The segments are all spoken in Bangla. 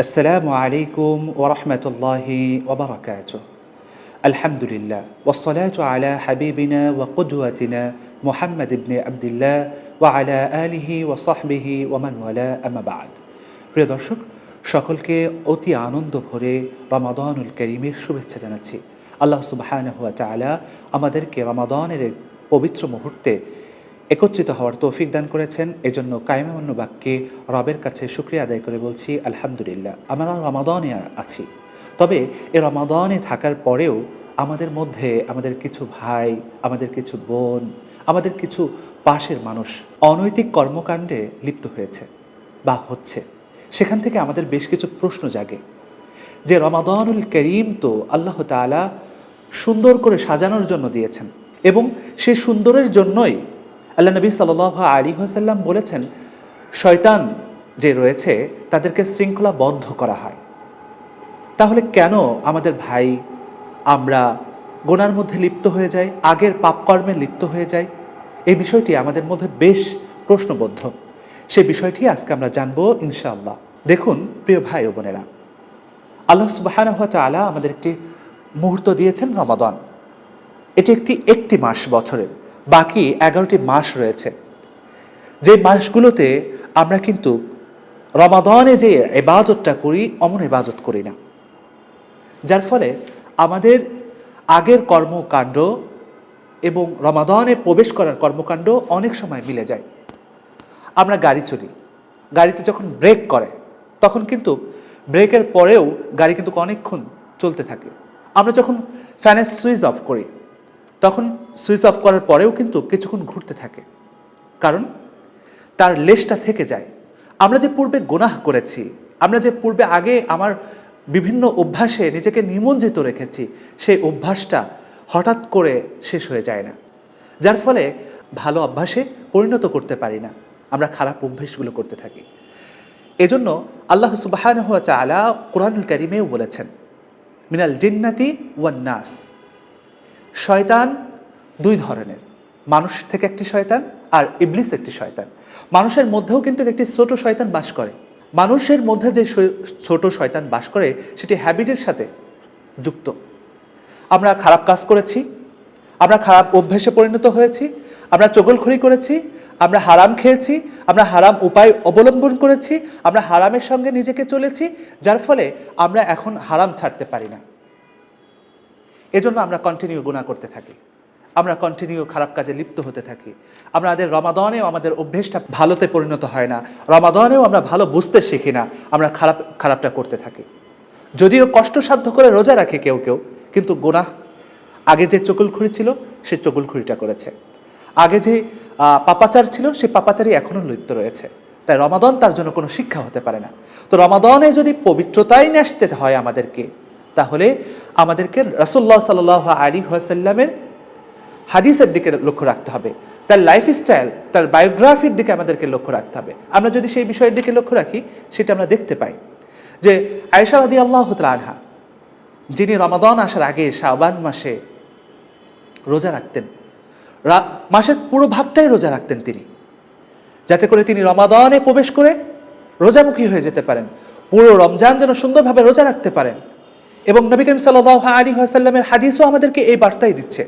আসসালামু আলাইকুম ওয়া রাহমাতুল্লাহি ওয়া বারাকাতুহু। আলহামদুলিল্লাহ ওয়াসসালাতু আলা হাবিবিনা ওয়া কুদওয়াতিনা মুহাম্মদ ইবনে আবদুল্লাহ ওয়া আলা আলিহি ওয়া সাহবিহি ওয়া মান ওয়ালা, আম্মা বা'দ। প্রিয় দর্শক, সকলকে অতি আনন্দ ভরে রমাদানুল কারীমের শুভেচ্ছা জানাচ্ছি। আল্লাহ সুবহানাহু ওয়া তাআলা আমাদেরকে রমাদানের এই পবিত্র মুহূর্তে একত্রিত হওয়ার তৌফিক দান করেছেন। এজন্য কায়মান্য বাক্যে রবের কাছে শুকরিয়া আদায় করে বলছি আলহামদুলিল্লাহ। আমরা রমাদানে আছি, তবে এ রমাদানে থাকার পরেও আমাদের মধ্যে আমাদের কিছু ভাই, আমাদের কিছু বোন, আমাদের কিছু পাশের মানুষ অনৈতিক কর্মকাণ্ডে লিপ্ত হয়েছে বা হচ্ছে। সেখান থেকে আমাদের বেশ কিছু প্রশ্ন জাগে যে রমাদানুল কারীম তো আল্লাহ তাআলা সুন্দর করে সাজানোর জন্য দিয়েছেন, এবং সেই সুন্দরের জন্যই আল্লাহ নবী সাল্লাল্লাহু আলাইহি ওয়াসাল্লাম বলেছেন শয়তান যে রয়েছে তাদেরকে শৃঙ্খলাবদ্ধ করা হয়। তাহলে কেন আমাদের ভাই আমরা গুনার মধ্যে লিপ্ত হয়ে যাই, আগের পাপকর্মে লিপ্ত হয়ে যাই? এই বিষয়টি আমাদের মধ্যে বেশ প্রশ্নবদ্ধ। সেই বিষয়টি আজকে আমরা জানবো ইনশাআল্লাহ। দেখুন প্রিয় ভাই ও বোনেরা, আল্লাহ সুবহানাহু ওয়া তাআলা আমাদের একটি মুহূর্ত দিয়েছেন রমাদান। এটি একটি মাস বছরের, বাকি 11টি মাস রয়েছে। যে মাসগুলোতে আমরা কিন্তু রমাদানে যে ইবাদতটা করি অমন ইবাদত করি না, যার ফলে আমাদের আগের কর্মকাণ্ড এবং রমাদানে প্রবেশ করার কর্মকাণ্ড অনেক সময় মিলে যায়। আমরা গাড়ি চলি, গাড়িতে যখন ব্রেক করে তখন কিন্তু ব্রেকের পরেও গাড়ি কিন্তু অনেকক্ষণ চলতে থাকে। আমরা যখন ফ্যানের সুইচ অফ করি তখন সুইচ অফ করার পরেও কিন্তু কিছুক্ষণ ঘুরতে থাকে, কারণ তার লেশটা থেকে যায়। আমরা যে পূর্বে গুনাহ করেছি, আমরা যে পূর্বে আগে আমার বিভিন্ন অভ্যাসে নিজেকে নিমজ্জিত রেখেছি, সেই অভ্যাসটা হঠাৎ করে শেষ হয়ে যায় না, যার ফলে ভালো অভ্যাসে পরিণত করতে পারি না, আমরা খারাপ অভ্যাসগুলো করতে থাকি। এজন্য আল্লাহ সুবহানাহু ওয়া তাআলা কুরআনুল কারীমেও বলেছেন মিনাল জিন্নাতি ওয়ান নাস। শয়তান দুই ধরনের, মানুষের থেকে একটি শয়তান আর ইবলিস একটি শয়তান। মানুষের মধ্যেও কিন্তু একটি ছোট শয়তান বাস করে। মানুষের মধ্যে যে ছোট শয়তান বাস করে সেটি হ্যাবিটের সাথে যুক্ত। আমরা খারাপ কাজ করেছি, আমরা খারাপ অভ্যাসে পরিণত হয়েছি, আমরা চগলখড়ি করেছি, আমরা হারাম খেয়েছি, আমরা হারাম উপায় অবলম্বন করেছি, আমরা হারামের সঙ্গে নিজেকে চলেছি, যার ফলে আমরা এখন হারাম ছাড়তে পারি না। এজন্য আমরা কন্টিনিউ গুনাহ করতে থাকি, আমরা কন্টিনিউ খারাপ কাজে লিপ্ত হতে থাকি। আমাদের রমাদানেও আমাদের অভ্যেসটা ভালোতে পরিণত হয় না, রমাদানেও আমরা ভালো বুঝতে শিখি না, আমরা খারাপটা করতে থাকি। যদিও কষ্টসাধ্য করে রোজা রাখে কেউ কেউ, কিন্তু গুনাহ আগে যে চগলখড়ি ছিল সে চগলখড়িটা করেছে, আগে যে পাপাচার ছিল সে পাপাচারই এখনও লিপ্ত রয়েছে। তাই রমাদান তার জন্য কোনো শিক্ষা হতে পারে না। তো রমাদানে যদি পবিত্রতাই নিয়ে আসতে হয় আমাদেরকে, তাহলে আমাদেরকে রাসূলুল্লাহ সাল্লাল্লাহু আলাইহি ওয়াসাল্লামের হাদিসের দিকে লক্ষ্য রাখতে হবে, তার লাইফস্টাইল, তার বায়োগ্রাফির দিকে আমাদেরকে লক্ষ্য রাখতে হবে। আমরা যদি সেই বিষয়ের দিকে লক্ষ্য রাখি, সেটা আমরা দেখতে পাই যে আয়েশা রাদিয়াল্লাহু তাআলা আনহা, যিনি রমাদান আসার আগে শাবান মাসে রোজা রাখতেন, মাসের পুরো ভাগটাই রোজা রাখতেন তিনি, যাতে করে তিনি রমাদানে প্রবেশ করে রোজামুখী হয়ে যেতে পারেন, পুরো রমজান যেন সুন্দরভাবে রোজা রাখতে পারেন। এবং নবী করিম সাল্লাল্লাহু আলাইহি ওয়াসাল্লামের হাদিসও আমাদেরকে এই বার্তাই দিচ্ছে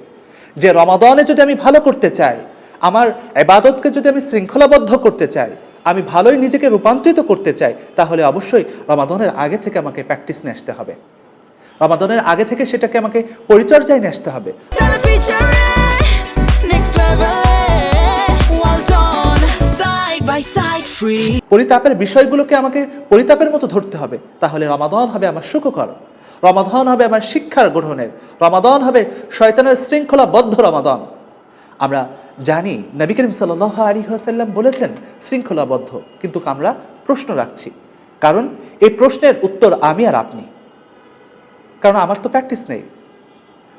যে রমাদানে যদি আমি ভালো করতে চাই, আমার ইবাদতকে যদি আমি শৃঙ্খলাবদ্ধ করতে চাই, আমি ভালোই নিজেকে রূপান্তরিত করতে চাই, তাহলে অবশ্যই রমাদানের আগে থেকে আমাকে প্র্যাকটিস নিয়ে আসতে হবে, রমাদানের আগে থেকে সেটাকে আমাকে পরিচর্যায় নিয়ে আসতে হবে। পরিতাপের বিষয়গুলোকে আমাকে পরিতাপের মতো ধরতে হবে, তাহলে রমাদান হবে আমার সুখকর, রমাদান হবে আমার শিক্ষার গ্রহণের, রমাদান হবে শয়তানের শৃঙ্খলাবদ্ধ রমাদান। আমরা জানি নবী করিম সাল্লাল্লাহু আলাইহি ওয়াসাল্লাম বলেছেন শৃঙ্খলাবদ্ধ, কিন্তু আমরা প্রশ্ন রাখছি, কারণ এই প্রশ্নের উত্তর আমি আর আপনি, কারণ আমার তো প্র্যাকটিস নেই।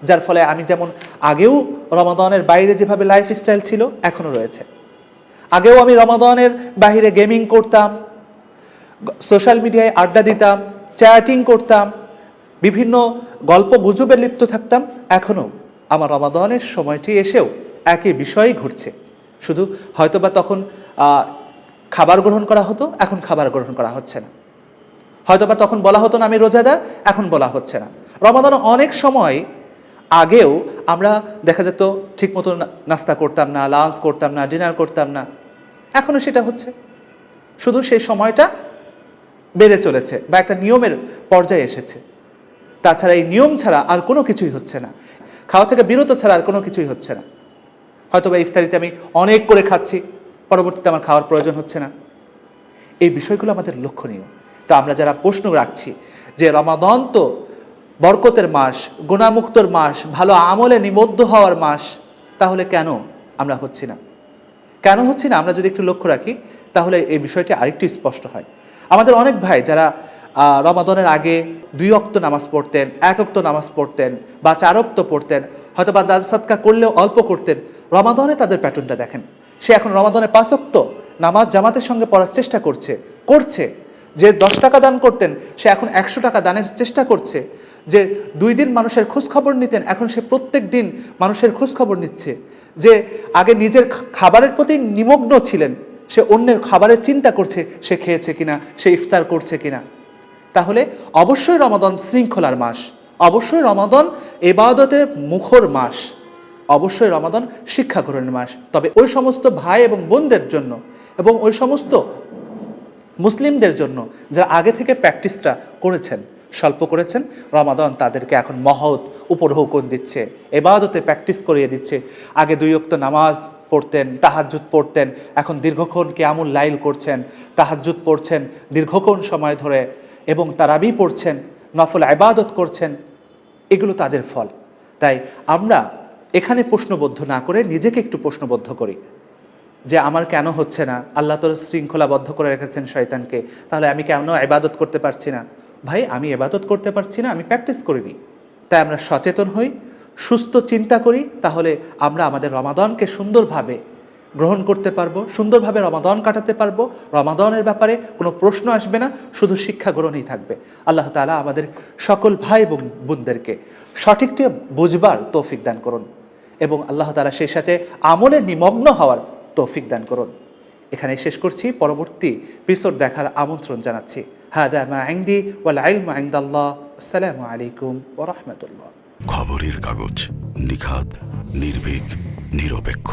যার ফলে আমি যেমন আগেও রমাদানের বাইরে যেভাবে লাইফস্টাইল ছিল এখনও রয়েছে, আগেও আমি রমাদানের বাইরে গেমিং করতাম, সোশ্যাল মিডিয়ায় আড্ডা দিতাম, চ্যাটিং করতাম, বিভিন্ন গল্প গুজবে লিপ্ত থাকতাম, এখনও আমার রমাদানের সময়টি এসেও একই বিষয়ই ঘটছে। শুধু হয়তোবা তখন খাবার গ্রহণ করা হতো, এখন খাবার গ্রহণ করা হচ্ছে না। হয়তোবা তখন বলা হতো না আমি রোজাদার, এখন বলা হচ্ছে না। রমাদান অনেক সময় আগেও আমরা দেখা যেত ঠিকমতো নাস্তা করতাম না, লাঞ্চ করতাম না, ডিনার করতাম না, এখনও সেটা হচ্ছে, শুধু সেই সময়টা বেড়ে চলেছে বা একটা নিয়মের পর্যায়ে এসেছে। তাছাড়া এই নিয়ম ছাড়া আর কোনো কিছুই হচ্ছে না, খাওয়া থেকে বিরত ছাড়া আর কোনো কিছুই হচ্ছে না। হয়তোবা ইফতারিতে আমি অনেক করে খাচ্ছি, পরবর্তীতে আমার খাওয়ার প্রয়োজন হচ্ছে না। এই বিষয়গুলো আমাদের লক্ষণীয়। তা আমরা যারা প্রশ্ন রাখছি যে রমাদান তো বরকতের মাস, গুনাহমুক্তর মাস, ভালো আমলে নিবদ্ধ হওয়ার মাস, তাহলে কেন আমরা হচ্ছি না? কেন হচ্ছি না আমরা যদি একটু লক্ষ্য রাখি তাহলে এই বিষয়টি আরেকটু স্পষ্ট হয়। আমাদের অনেক ভাই যারা রমাদানের আগে 2 ওয়াক্ত নামাজ পড়তেন, 1 ওয়াক্ত নামাজ পড়তেন বা 4 ওয়াক্ত পড়তেন, হয়তো বা দান সাদকা করলেও অল্প করতেন, রমাদানে তাদের প্যাটার্নটা দেখেন। সে এখন রমাদানে 5 ওয়াক্ত নামাজ জামাতের সঙ্গে পড়ার চেষ্টা করছে। যে 10 টাকা দান করতেন সে এখন 100 টাকা দানের চেষ্টা করছে। যে 2 দিন মানুষের খোঁজখবর নিতেন, এখন সে প্রত্যেক দিন মানুষের খোঁজখবর নিচ্ছে। যে আগে নিজের খাবারের প্রতি নিমগ্ন ছিলেন, সে অন্যের খাবারের চিন্তা করছে, সে খেয়েছে কিনা, সে ইফতার করছে কিনা। তাহলে অবশ্যই রমাদান শৃঙ্খলার মাস, অবশ্যই রমাদান ইবাদতের মুখর মাস, অবশ্যই রমাদান শিক্ষা গ্রহণের মাস। তবে ওই সমস্ত ভাই এবং বোনদের জন্য এবং ওই সমস্ত মুসলিমদের জন্য যারা আগে থেকে প্র্যাকটিসটা করেছেন, স্বল্প করেছেন, রমাদান তাদেরকে এখন মহৎ উপঢৌকন দিচ্ছে, ইবাদতে প্র্যাকটিস করিয়ে দিচ্ছে। আগে 2 ওয়াক্ত নামাজ পড়তেন, তাহাজ্জুদ পড়তেন, এখন দীর্ঘক্ষণ কিয়ামুল লাইল করছেন, তাহাজ্জুদ পড়ছেন দীর্ঘক্ষণ সময় ধরে, এবং তারাবি পড়ছেন, নফল ইবাদত করছেন। এগুলো তাদের ফল। তাই আমরা এখানে প্রশ্নবদ্ধ না করে নিজেকে একটু প্রশ্নবদ্ধ করি যে আমার কেন হচ্ছে না। আল্লাহ তো শৃঙ্খলাবদ্ধ করে রেখেছেন শয়তানকে, তাহলে আমি কেন ইবাদত করতে পারছি না? ভাই, আমি ইবাদত করতে পারছি না, আমি প্র্যাকটিস করিনি। তাই আমরা সচেতন হই, সুস্থ চিন্তা করি, তাহলে আমরা আমাদের রমাদানকে সুন্দরভাবে গ্রহণ করতে পারবো, সুন্দরভাবে রমাদান কাটাতে পারবো। রমাদানের ব্যাপারে কোনো প্রশ্ন আসবে না, শুধু শিক্ষা গ্রহণই থাকবে। আল্লাহ তাআলা আমাদের সকল ভাই এবং বোনদেরকে সঠিকটি বুঝবার তৌফিক দান করুন এবং আল্লাহ তাআলা সেই সাথে আমলে নিমগ্ন হওয়ার তৌফিক দান করুন। এখানে শেষ করছি, পরবর্তী এপিসোড দেখার আমন্ত্রণ জানাচ্ছি। হাদা মা ইনদি ওয়াল ইলমু ইনদাল্লাহ। আসসালামু আলাইকুম ওয়া রাহমাতুল্লাহ। খবরের কাগজ, নিখাত, নির্ভীক, নিরপেক্ষ।